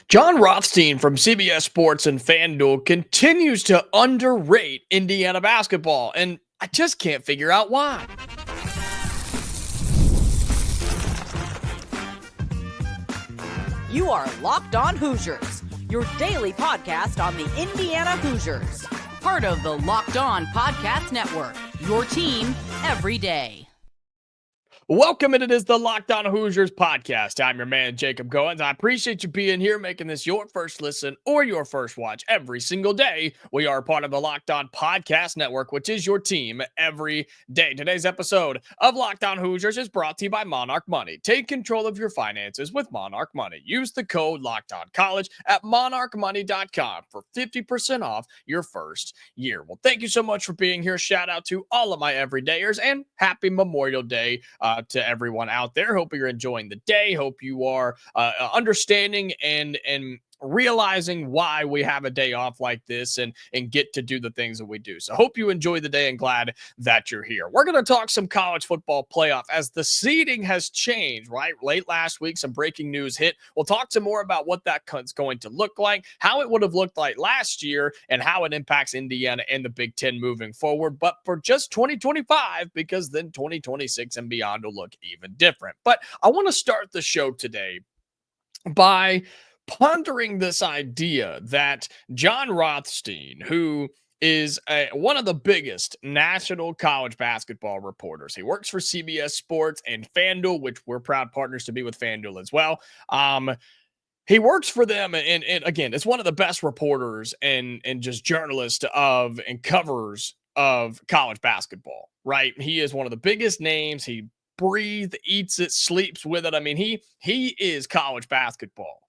John Rothstein from CBS Sports and FanDuel continues to underrate Indiana basketball, and I just can't figure out why. You are Locked On Hoosiers, your daily podcast on the Indiana Hoosiers. Part of the Locked On Podcast Network, your team every day. Welcome, and it is the Locked On Hoosiers podcast. I'm your man, Jacob Goins. I appreciate you being here, making this your first listen or your first watch every single day. We are part of the Locked On Podcast Network, which is your team every day. Today's episode of Locked On Hoosiers is brought to you by Monarch Money. Take control of your finances with Monarch Money. Use the code LOCKEDONCollege at monarchmoney.com for 50% off your first year. Well, thank you so much for being here. Shout out to all of my everydayers and happy Memorial Day to everyone out there. Hope you're enjoying the day. Hope you are understanding and realizing why we have a day off like this and get to do the things that we do. So hope you enjoy the day and glad that you're here. We're going to talk some college football playoff as the seeding has changed, right? Late last week, some breaking news hit. We'll talk some more about what that's going to look like, how it would have looked like last year, and how it impacts Indiana and the Big Ten moving forward. But for just 2025, because then 2026 and beyond will look even different. But I want to start the show today by pondering this idea that John Rothstein, who is one of the biggest national college basketball reporters. He works for CBS Sports and FanDuel, which we're proud partners to be with FanDuel as well. He works for them, and again, it's one of the best reporters and just journalists and covers of college basketball, right? He is one of the biggest names. He breathes, eats it, sleeps with it. I mean, he is college basketball.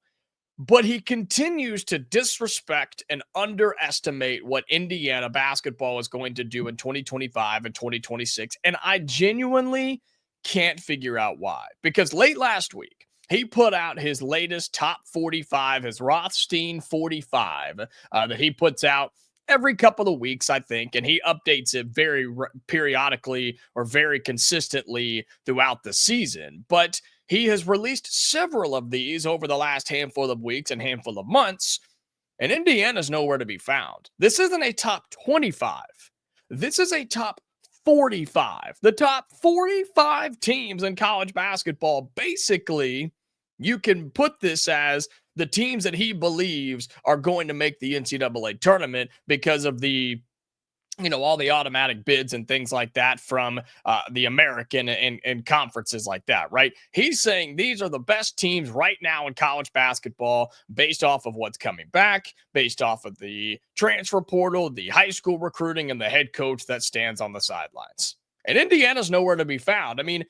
But he continues to disrespect and underestimate what Indiana basketball is going to do in 2025 and 2026. And I genuinely can't figure out why. Because late last week, he put out his latest top 45, his Rothstein 45 that he puts out every couple of weeks, I think, and he updates it very periodically or very consistently throughout the season. But he has released several of these over the last handful of weeks and handful of months, and Indiana's nowhere to be found. This isn't a top 25. This is a top 45. The top 45 teams in college basketball. Basically, you can put this as the teams that he believes are going to make the NCAA tournament because of all the automatic bids and things like that from the American and conferences like that, right? He's saying these are the best teams right now in college basketball based off of what's coming back, based off of the transfer portal, the high school recruiting, and the head coach that stands on the sidelines. And Indiana's nowhere to be found. I mean,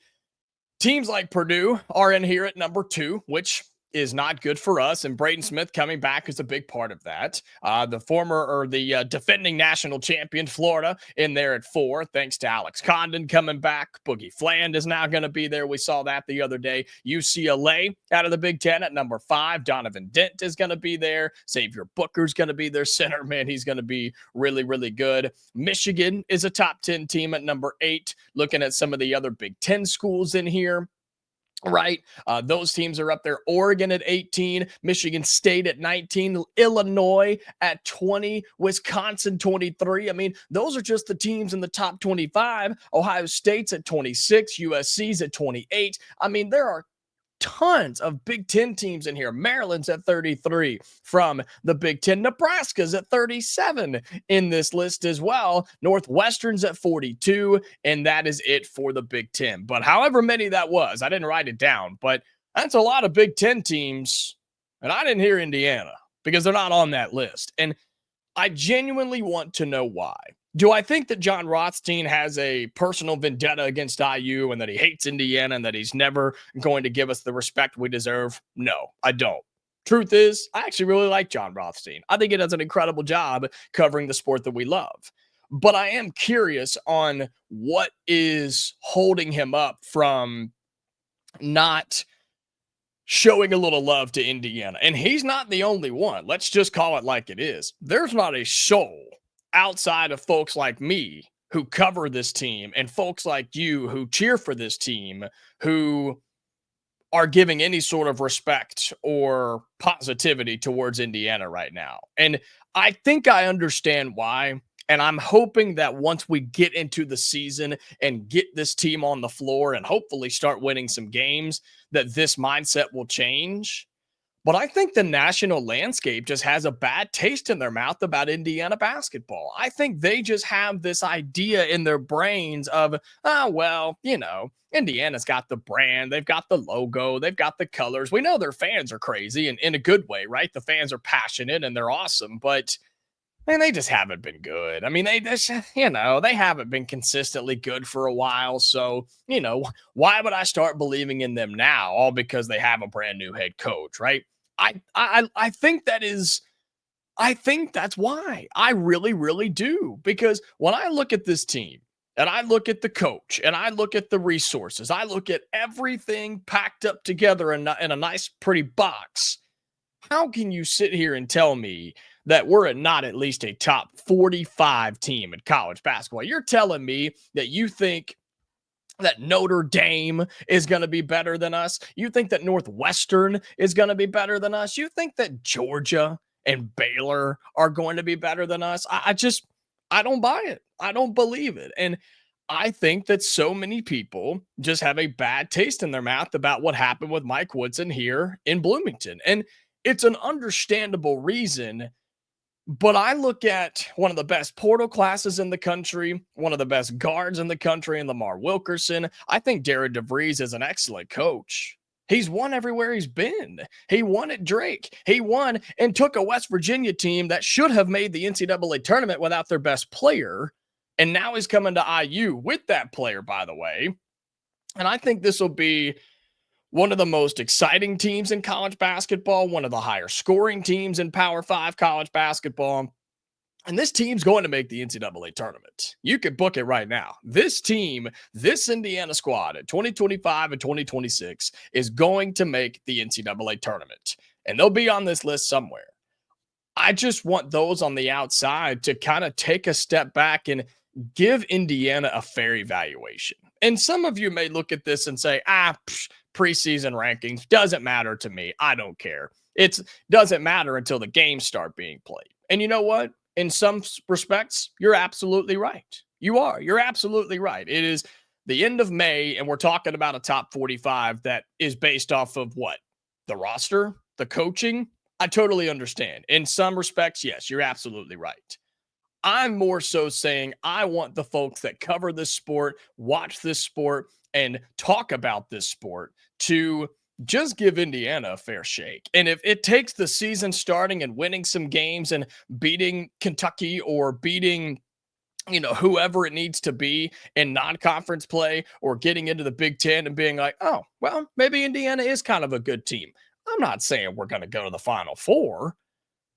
teams like Purdue are in here at number 2, which is not good for us. And Braden Smith coming back is a big part of that. The defending national champion Florida in there at 4, thanks to Alex Condon coming back. Boogie Fland is now going to be there. We saw that the other day. UCLA out of the Big Ten at number 5. Donovan Dent is going to be there. Xavier Booker's going to be their center. Man, he's going to be really, really good. Michigan is a top 10 team at number 8. Looking at some of the other Big Ten schools in here, right? Those teams are up there. Oregon at 18, Michigan State at 19, Illinois at 20, Wisconsin 23. I mean, those are just the teams in the top 25. Ohio State's at 26, USC's at 28. I mean, there are tons of Big Ten teams in here. Maryland's at 33 from the Big Ten. Nebraska's at 37 in this list as well. Northwestern's at 42, and that is it for the Big Ten. But however many that was, I didn't write it down, but that's a lot of Big Ten teams, and I didn't hear Indiana because they're not on that list. And I genuinely want to know why. Do I think that John Rothstein has a personal vendetta against IU and that he hates Indiana and that he's never going to give us the respect we deserve? No, I don't. Truth is, I actually really like John Rothstein. I think he does an incredible job covering the sport that we love. But I am curious on what is holding him up from not showing a little love to Indiana. And he's not the only one. Let's just call it like it is. There's not a soul outside of folks like me who cover this team and folks like you who cheer for this team who are giving any sort of respect or positivity towards Indiana right now. And I think I understand why. And I'm hoping that once we get into the season and get this team on the floor and hopefully start winning some games, that this mindset will change. But I think the national landscape just has a bad taste in their mouth about Indiana basketball. I think they just have this idea in their brains of, oh, well, Indiana's got the brand, they've got the logo, they've got the colors. We know their fans are crazy and in a good way, right? The fans are passionate and they're awesome, but man, they just haven't been good. I mean, they just, they haven't been consistently good for a while. So, why would I start believing in them now? All because they have a brand new head coach, right? I think I think that's why. I really, really do. Because when I look at this team and I look at the coach and I look at the resources, I look at everything packed up together in a nice, pretty box. How can you sit here and tell me that we're not at least a top 45 team in college basketball? You're telling me that you think that Notre Dame is going to be better than us? You think that Northwestern is going to be better than us? You think that Georgia and Baylor are going to be better than us? I don't buy it. I don't believe it. And I think that so many people just have a bad taste in their mouth about what happened with Mike Woodson here in Bloomington. And it's an understandable reason, but I look at one of the best portal classes in the country, one of the best guards in the country, and Lamar Wilkerson. I think Darren DeVries is an excellent coach. He's won everywhere he's been. He won at Drake. He won and took a West Virginia team that should have made the NCAA tournament without their best player. And now he's coming to IU with that player, by the way. And I think this will be one of the most exciting teams in college basketball, one of the higher scoring teams in Power 5 college basketball. And this team's going to make the NCAA tournament. You could book it right now. This team, this Indiana squad at 2025 and 2026 is going to make the NCAA tournament. And they'll be on this list somewhere. I just want those on the outside to kind of take a step back and give Indiana a fair evaluation. And some of you may look at this and say, preseason rankings doesn't matter to me. I don't care. It doesn't matter until the games start being played. And you know what? In some respects, you're absolutely right. You're absolutely right. It is the end of May, and we're talking about a top 45 that is based off of what? The roster, the coaching. I totally understand. In some respects, yes, you're absolutely right. I'm more so saying I want the folks that cover this sport, watch this sport, and talk about this sport to just give Indiana a fair shake. And if it takes the season starting and winning some games and beating Kentucky or beating whoever it needs to be in non-conference play or getting into the Big Ten and being like, oh, well, maybe Indiana is kind of a good team. I'm not saying we're going to go to the Final Four,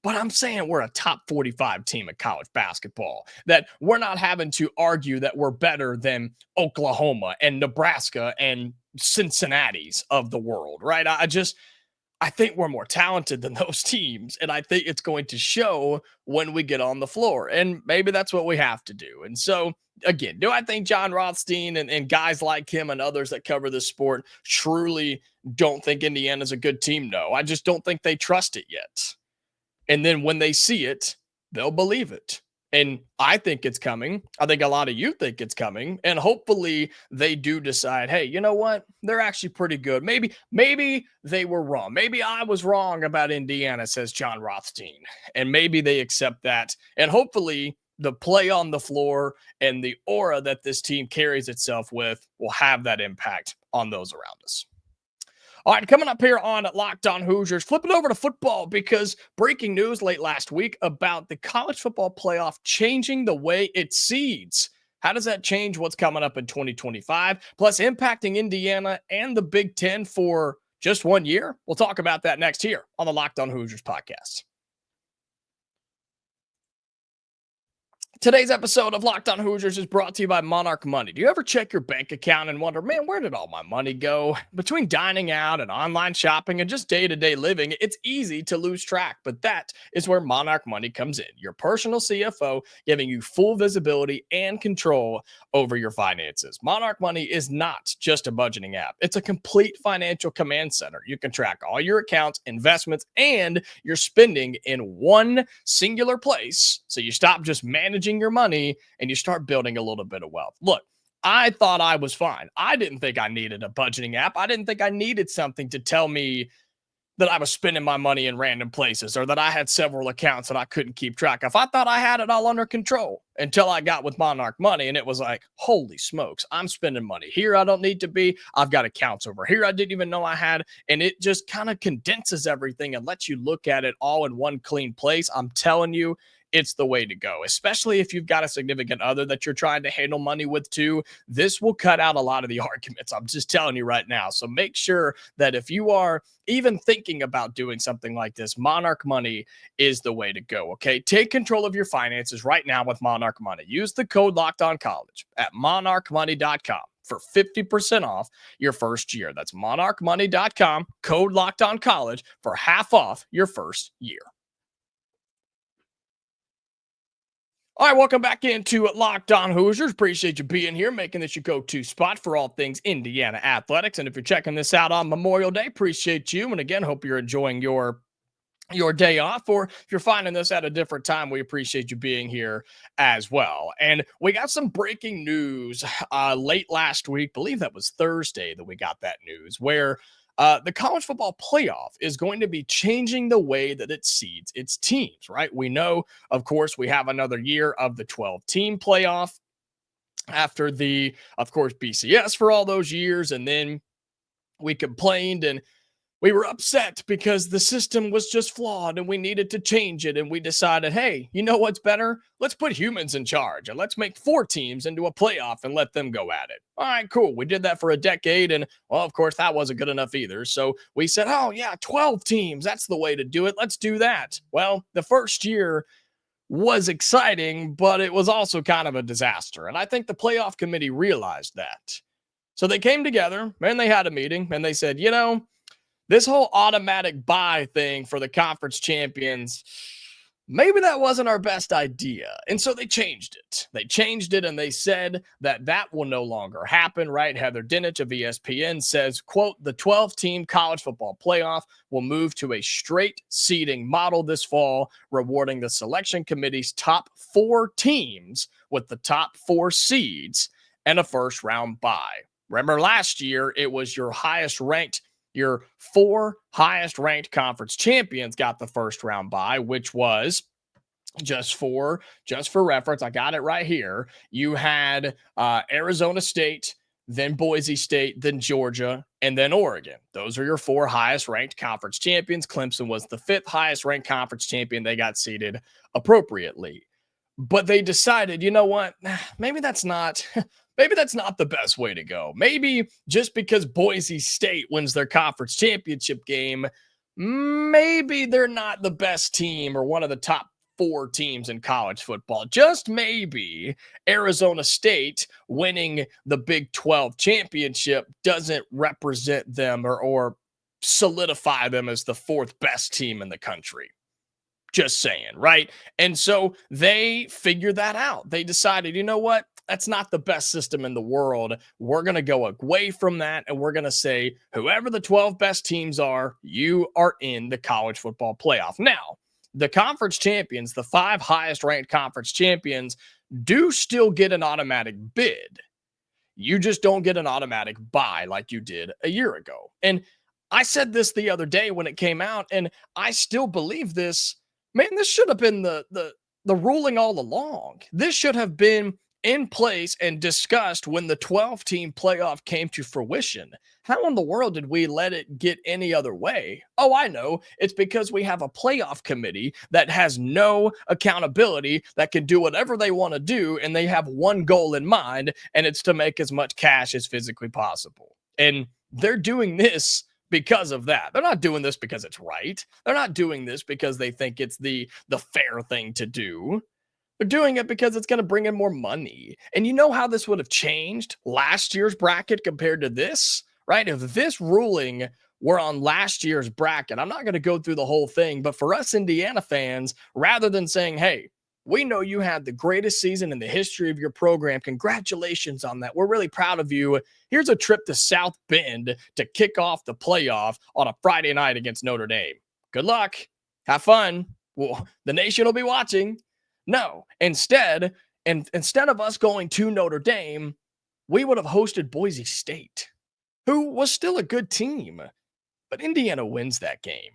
but I'm saying we're a top 45 team in college basketball, that we're not having to argue that we're better than Oklahoma and Nebraska and Cincinnati's of the world, right? I think we're more talented than those teams, and I think it's going to show when we get on the floor, and maybe that's what we have to do. And so, again, do I think John Rothstein and guys like him and others that cover this sport truly don't think Indiana's a good team? No, I just don't think they trust it yet. And then when they see it, they'll believe it. And I think it's coming. I think a lot of you think it's coming. And hopefully they do decide, hey, you know what? They're actually pretty good. Maybe they were wrong. Maybe I was wrong about Indiana, says John Rothstein. And maybe they accept that. And hopefully the play on the floor and the aura that this team carries itself with will have that impact on those around us. All right, coming up here on Locked On Hoosiers, flipping over to football because breaking news late last week about the college football playoff changing the way it seeds. How does that change what's coming up in 2025? Plus impacting Indiana and the Big Ten for just 1 year? We'll talk about that next here on the Locked On Hoosiers podcast. Today's episode of Locked On Hoosiers is brought to you by Monarch Money. Do you ever check your bank account and wonder, man, where did all my money go? Between dining out and online shopping and just day-to-day living, it's easy to lose track, but that is where Monarch Money comes in. Your personal CFO giving you full visibility and control over your finances. Monarch Money is not just a budgeting app. It's a complete financial command center. You can track all your accounts, investments, and your spending in one singular place, so you stop just managing your money and you start building a little bit of wealth. Look, I thought I was fine. I didn't think I needed a budgeting app. I didn't think I needed something to tell me that I was spending my money in random places or that I had several accounts that I couldn't keep track of. I thought I had it all under control until I got with Monarch Money, and it was like, holy smokes, I'm spending money here I don't need to be. I've got accounts over here I didn't even know I had, and it just kind of condenses everything and lets you look at it all in one clean place. I'm telling you, it's the way to go, especially if you've got a significant other that you're trying to handle money with too. This will cut out a lot of the arguments. I'm just telling you right now. So make sure that if you are even thinking about doing something like this, Monarch Money is the way to go. Okay. Take control of your finances right now with Monarch Money. Use the code LOCKEDONCollege at monarchmoney.com for 50% off your first year. That's monarchmoney.com, code LOCKEDONCollege for half off your first year. All right, welcome back into Locked On Hoosiers. Appreciate you being here, making this your go-to spot for all things Indiana athletics. And if you're checking this out on Memorial Day, appreciate you. And again, hope you're enjoying your day off, or if you're finding this at a different time, we appreciate you being here as well. And we got some breaking news late last week. Believe that was Thursday that we got that news, where the college football playoff is going to be changing the way that it seeds its teams, right? We know, of course, we have another year of the 12-team playoff after the, of course, BCS for all those years. And then we complained and we were upset because the system was just flawed and we needed to change it. And we decided, hey, you know what's better? Let's put humans in charge and let's make 4 teams into a playoff and let them go at it. All right, cool. We did that for a decade. And well, of course, that wasn't good enough either. So we said, oh, yeah, 12 teams. That's the way to do it. Let's do that. Well, the first year was exciting, but it was also kind of a disaster. And I think the playoff committee realized that. So they came together and they had a meeting and they said, you know, this whole automatic bye thing for the conference champions, maybe that wasn't our best idea. And so they changed it. They changed it and they said that that will no longer happen, right? Heather Dinich of ESPN says, quote, the 12-team college football playoff will move to a straight seeding model this fall, rewarding the selection committee's top 4 teams with the top 4 seeds and a first round bye. Remember last year, it was your 4 highest ranked conference champions got the first round bye, which was just for reference. I got it right here. You had Arizona State, then Boise State, then Georgia, and then Oregon. Those are your 4 highest ranked conference champions. Clemson was the 5th highest ranked conference champion. They got seeded appropriately. But they decided, you know what? Maybe that's not the best way to go. Maybe just because Boise State wins their conference championship game, maybe they're not the best team or one of the top 4 teams in college football. Just maybe Arizona State winning the Big 12 championship doesn't represent them or solidify them as the 4th best team in the country. Just saying, right? And so they figured that out. They decided, you know what? That's not the best system in the world. We're going to go away from that. And we're going to say, whoever the 12 best teams are, you are in the college football playoff. Now, the conference champions, the 5 highest ranked conference champions, do still get an automatic bid. You just don't get an automatic bye like you did a year ago. And I said this the other day when it came out, and I still believe this. Man, this should have been the ruling all along. This should have been in place and discussed when the 12-team playoff came to fruition. How in the world did we let it get any other way? Oh, I know. It's because we have a playoff committee that has no accountability, that can do whatever they want to do, and they have one goal in mind, and it's to make as much cash as physically possible. And they're doing this because of that. They're not doing this because it's right. They're not doing this because they think it's the fair thing to do. They're doing it because it's going to bring in more money. And you know how this would have changed last year's bracket compared to this, right? If this ruling were on last year's bracket, I'm not going to go through the whole thing, but for us Indiana fans, rather than saying, hey, we know you had the greatest season in the history of your program. Congratulations on that. We're really proud of you. Here's a trip to South Bend to kick off the playoff on a Friday night against Notre Dame. Good luck. Have fun. Well, the nation will be watching. No, instead of us going to Notre Dame, we would have hosted Boise State, who was still a good team. But Indiana wins that game.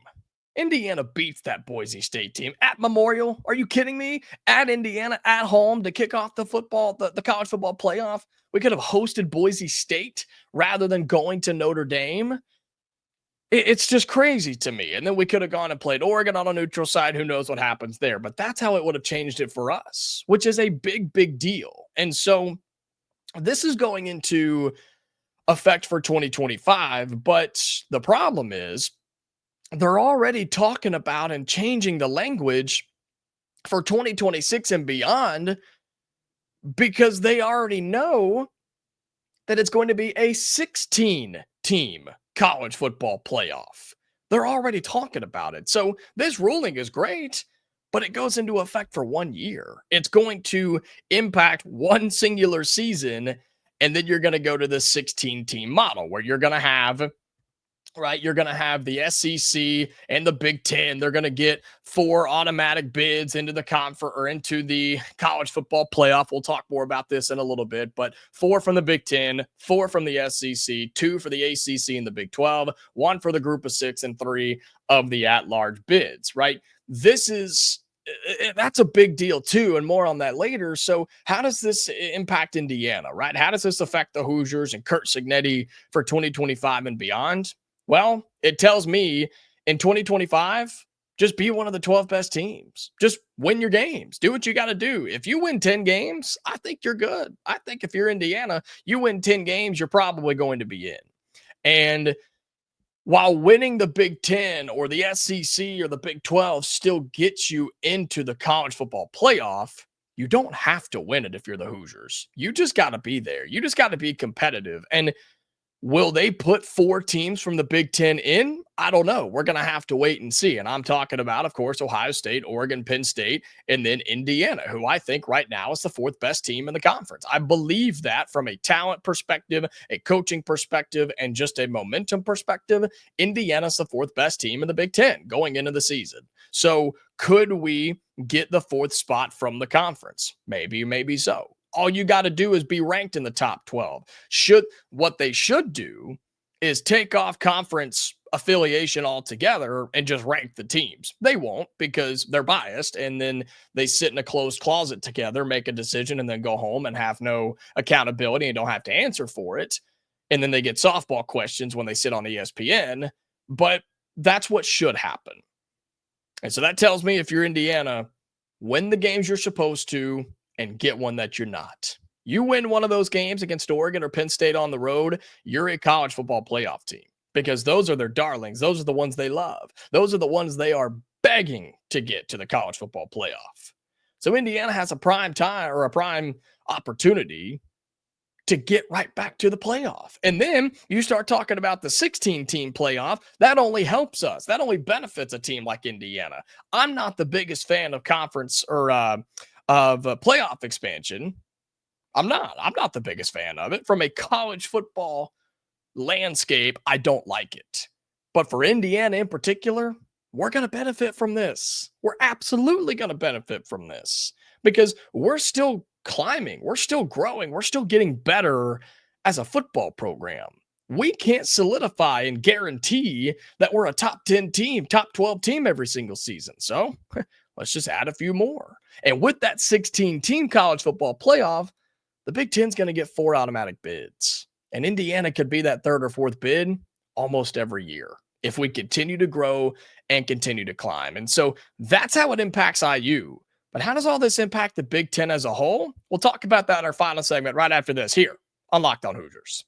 Indiana beats that Boise State team at Memorial. Are you kidding me? At Indiana, at home to kick off the college football playoff. We could have hosted Boise State rather than going to Notre Dame. It's just crazy to me. And then we could have gone and played Oregon on a neutral side. Who knows what happens there? But that's how it would have changed it for us, which is a big, big deal. And so this is going into effect for 2025. But the problem is they're already talking about and changing the language for 2026 and beyond because they already know that it's going to be a 16 team college football playoff. They're already talking about it. So this ruling is great, but it goes into effect for 1 year. It's going to impact one singular season. And then you're going to go to the 16 team model where you're going to have, right? You're going to have the SEC and the Big Ten. They're going to get 4 automatic bids into the conference or into the college football playoff. We'll talk more about this in a little bit, but 4 from the Big Ten, 4 from the SEC, 2 for the ACC and the Big 12, 1 for the group of 6, and 3 of the at-large bids, right? That's a big deal too, and more on that later. So how does this impact Indiana, right? How does this affect the Hoosiers and Curt Cignetti for 2025 and beyond? Well, it tells me in 2025, just be one of the 12 best teams. Just win your games. Do what you got to do. If you win 10 games, I think you're good. I think if you're Indiana, you win 10 games, you're probably going to be in. And while winning the Big Ten or the SEC or the Big 12 still gets you into the college football playoff, you don't have to win it if you're the Hoosiers. You just got to be there. You just got to be competitive. And will they put 4 teams from the Big Ten in? I don't know. We're going to have to wait and see. And I'm talking about, of course, Ohio State, Oregon, Penn State, and then Indiana, who I think right now is the 4th best team in the conference. I believe that from a talent perspective, a coaching perspective, and just a momentum perspective, Indiana's the 4th best team in the Big Ten going into the season. So could we get the 4th spot from the conference? Maybe so. All you got to do is be ranked in the top 12. What they should do is take off conference affiliation altogether and just rank the teams. They won't because they're biased, and then they sit in a closed closet together, make a decision, and then go home and have no accountability and don't have to answer for it. And then they get softball questions when they sit on ESPN. But that's what should happen. And so that tells me if you're Indiana, win the games you're supposed to and get one that you're not. You win one of those games against Oregon or Penn State on the road, you're a college football playoff team because those are their darlings. Those are the ones they love. Those are the ones they are begging to get to the college football playoff. So Indiana has a prime time or a prime opportunity to get right back to the playoff. And then you start talking about the 16-team playoff. That only helps us. That only benefits a team like Indiana. I'm not the biggest fan of conference or playoff expansion. I'm not the biggest fan of it. From a college football landscape, I don't like it. But for Indiana in particular, we're going to benefit from this. We're absolutely going to benefit from this because we're still climbing. We're still growing. We're still getting better as a football program. We can't solidify and guarantee that we're a top 10 team, top 12 team every single season. So let's just add a few more. And with that 16-team college football playoff, the Big Ten's going to get 4 automatic bids. And Indiana could be that 3rd or 4th bid almost every year if we continue to grow and continue to climb. And so that's how it impacts IU. But how does all this impact the Big Ten as a whole? We'll talk about that in our final segment right after this here on Locked On Hoosiers.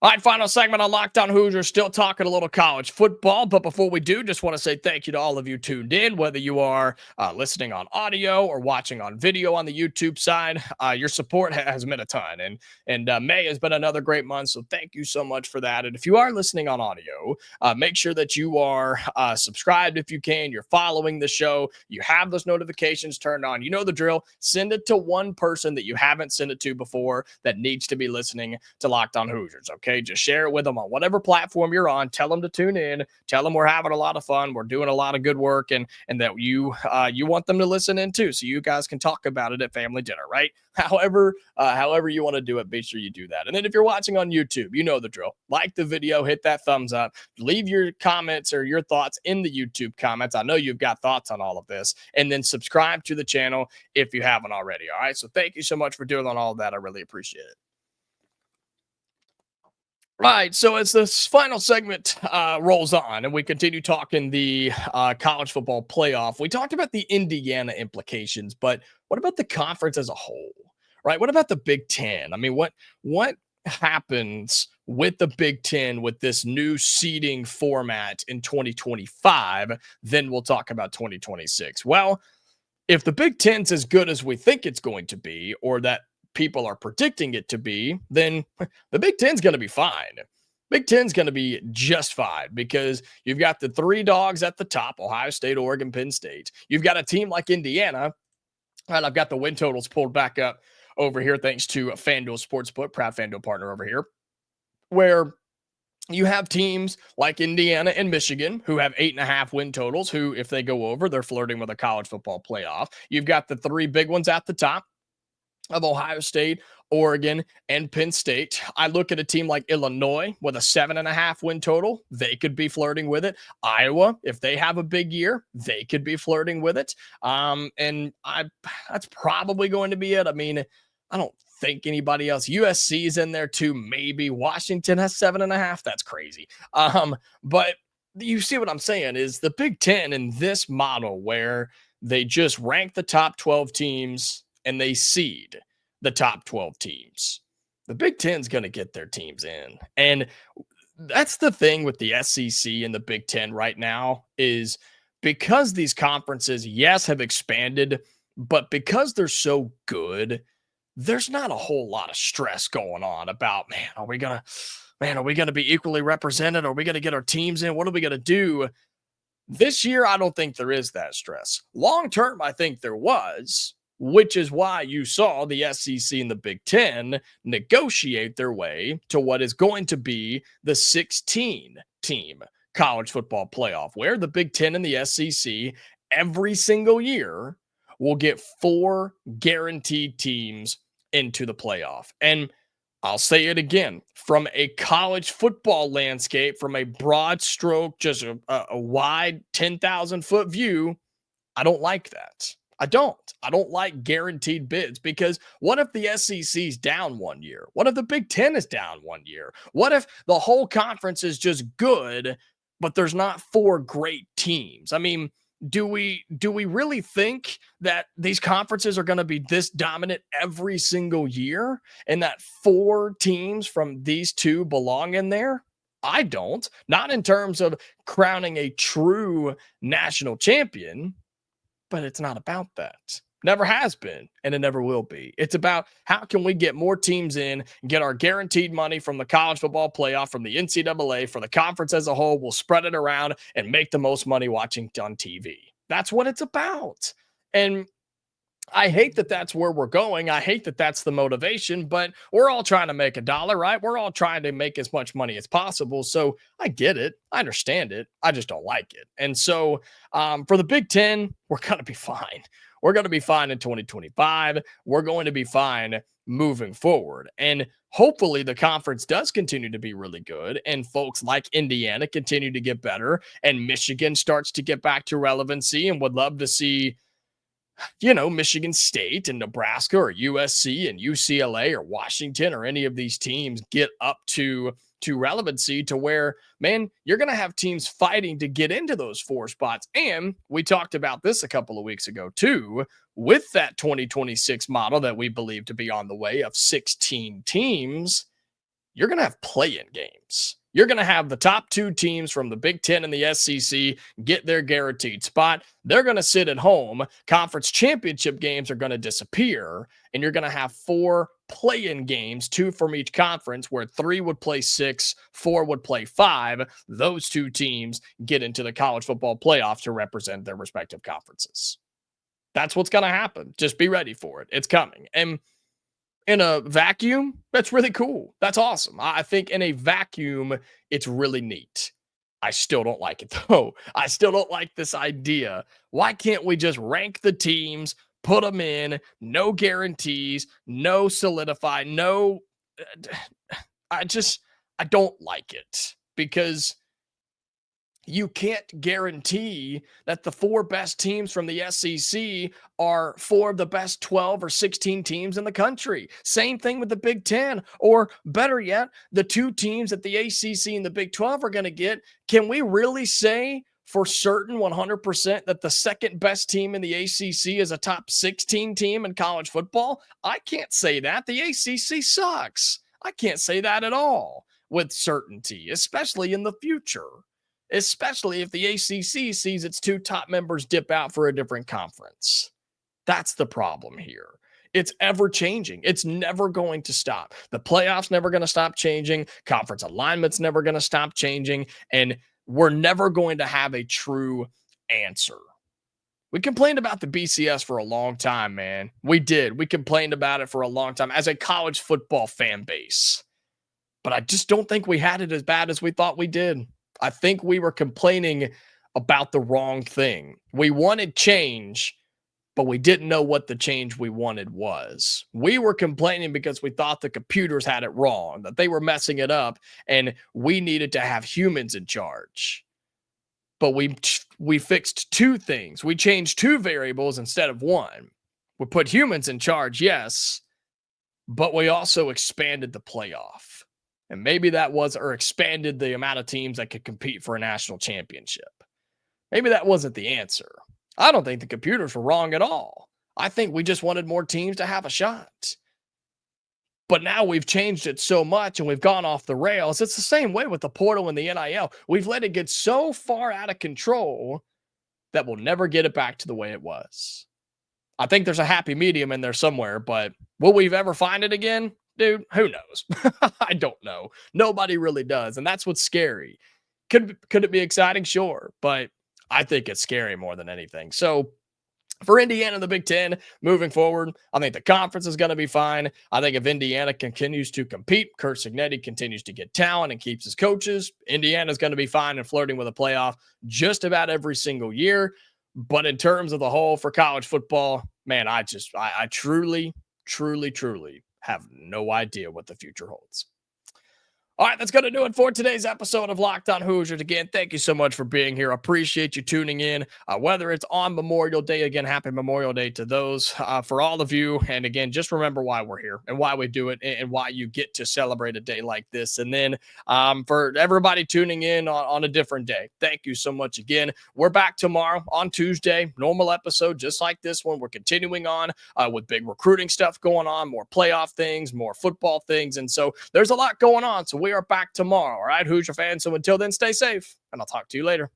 All right, final segment on Locked On Hoosiers. Still talking a little college football, but before we do, just want to say thank you to all of you tuned in, whether you are listening on audio or watching on video on the YouTube side. Your support has meant a ton, and May has been another great month, so thank you so much for that. And if you are listening on audio, make sure that you are subscribed if you can. You're following the show. You have those notifications turned on. You know the drill. Send it to one person that you haven't sent it to before that needs to be listening to Locked On Hoosiers. Okay. Just share it with them on whatever platform you're on. Tell them to tune in. Tell them we're having a lot of fun. We're doing a lot of good work, and that you want them to listen in too, so you guys can talk about it at family dinner, right? However you want to do it, make sure you do that. And then if you're watching on YouTube, you know the drill. Like the video, hit that thumbs up, leave your comments or your thoughts in the YouTube comments. I know you've got thoughts on all of this, and then subscribe to the channel if you haven't already. All right. So thank you so much for doing all of that. I really appreciate it. Right. So as this final segment rolls on and we continue talking the college football playoff, we talked about the Indiana implications, but what about the conference as a whole? Right. What about the Big Ten? I mean, what happens with the Big Ten with this new seeding format in 2025? Then we'll talk about 2026. Well, if the Big Ten's as good as we think it's going to be, or that people are predicting it to be, then the Big Ten's going to be fine. Big Ten's going to be just fine because you've got the three dogs at the top: Ohio State, Oregon, Penn State. You've got a team like Indiana, and I've got the win totals pulled back up over here thanks to FanDuel Sportsbook, proud FanDuel partner over here, where you have teams like Indiana and Michigan who have 8.5 win totals, who, if they go over, they're flirting with a college football playoff. You've got the three big ones at the top of Ohio State, Oregon, and Penn State. I look at a team like Illinois with a 7.5 win total. They could be flirting with it. Iowa, if they have a big year, they could be flirting with it. That's probably going to be it. I mean, I don't think anybody else. USC is in there too. Maybe Washington has 7.5. That's crazy. But you see what I'm saying is the Big Ten in this model where they just rank the top 12 teams and they seed the top 12 teams. The Big Ten's going to get their teams in. And that's the thing with the SEC and the Big Ten right now is because these conferences, yes, have expanded, but because they're so good, there's not a whole lot of stress going on about, are we going to be equally represented? Are we going to get our teams in? What are we going to do? This year, I don't think there is that stress. Long term, I think there was, which is why you saw the SEC and the Big Ten negotiate their way to what is going to be the 16-team college football playoff, where the Big Ten and the SEC every single year will get 4 guaranteed teams into the playoff. And I'll say it again, from a college football landscape, from a broad stroke, just a wide 10,000-foot view, I don't like that. I don't like guaranteed bids, because what if the SEC's down 1 year? What if the Big Ten is down 1 year? What if the whole conference is just good, but there's not 4 great teams? I mean, do we really think that these conferences are going to be this dominant every single year and that 4 teams from these 2 belong in there? I don't. Not in terms of crowning a true national champion. But it's not about that. Never has been, and it never will be. It's about how can we get more teams in, get our guaranteed money from the college football playoff, from the NCAA, for the conference as a whole. We'll spread it around and make the most money watching on TV. That's what it's about. And I hate that that's where we're going. I hate that that's the motivation, but we're all trying to make a dollar, right? We're all trying to make as much money as possible. So I get it. I understand it. I just don't like it. And so for the Big Ten, we're going to be fine. We're going to be fine in 2025. We're going to be fine moving forward. And hopefully the conference does continue to be really good, and folks like Indiana continue to get better, and Michigan starts to get back to relevancy, and would love to see Michigan State and Nebraska or USC and UCLA or Washington or any of these teams get up to relevancy, to where, man, you're going to have teams fighting to get into those 4 spots. And we talked about this a couple of weeks ago too, with that 2026 model that we believe to be on the way of 16 teams. you're going to have play-in games. You're going to have the top two teams from the Big Ten and the SEC get their guaranteed spot. They're going to sit at home. Conference championship games are going to disappear, and you're going to have 4 play-in games, 2 from each conference, where 3 would play 6, 4 would play 5. Those 2 teams get into the college football playoffs to represent their respective conferences. That's what's going to happen. Just be ready for it. It's coming. And in a vacuum, that's really cool. That's awesome. I think in a vacuum, it's really neat. I still don't like it though. I still don't like this idea. Why can't we just rank the teams, put them in, no guarantees, no solidify, no. I don't like it because you can't guarantee that the 4 best teams from the SEC are 4 of the best 12 or 16 teams in the country. Same thing with the Big Ten, or better yet, the 2 teams that the ACC and the Big 12 are going to get. Can we really say for certain 100% that the second best team in the ACC is a top 16 team in college football? I can't say that. The ACC sucks. I can't say that at all with certainty, especially in the future. Especially if the ACC sees its 2 top members dip out for a different conference. That's the problem here. It's ever changing. It's never going to stop. The playoffs never going to stop changing. Conference alignment's never going to stop changing. And we're never going to have a true answer. We complained about the BCS for a long time, man. We did. We complained about it for a long time as a college football fan base. But I just don't think we had it as bad as we thought we did. I think we were complaining about the wrong thing. We wanted change, but we didn't know what the change we wanted was. We were complaining because we thought the computers had it wrong, that they were messing it up, and we needed to have humans in charge. But we fixed 2 things. We changed 2 variables instead of 1. We put humans in charge, yes, but we also expanded the playoff. And maybe that was, or expanded the amount of teams that could compete for a national championship. Maybe that wasn't the answer. I don't think the computers were wrong at all. I think we just wanted more teams to have a shot. But now we've changed it so much and we've gone off the rails. It's the same way with the portal and the NIL. We've let it get so far out of control that we'll never get it back to the way it was. I think there's a happy medium in there somewhere, but will we ever find it again? Dude, who knows? I don't know. Nobody really does. And that's what's scary. Could it be exciting? Sure. But I think it's scary more than anything. So for Indiana and the Big Ten moving forward, I think the conference is going to be fine. I think if Indiana continues to compete, Kurt Cignetti continues to get talent and keeps his coaches, Indiana is going to be fine and flirting with a playoff just about every single year. But in terms of the whole for college football, man, I truly have no idea what the future holds. All right, that's going to do it for today's episode of Locked On Hoosiers. Again, thank you so much for being here. Appreciate you tuning in. Whether it's on Memorial Day, again, happy Memorial Day to those, for all of you. And again, just remember why we're here and why we do it and why you get to celebrate a day like this. And then for everybody tuning in on a different day, thank you so much again. We're back tomorrow on Tuesday, normal episode, just like this one. We're continuing on with big recruiting stuff going on, more playoff things, more football things. And so there's a lot going on. So we are back tomorrow. All right, Hoosier fans. So until then, stay safe, and I'll talk to you later.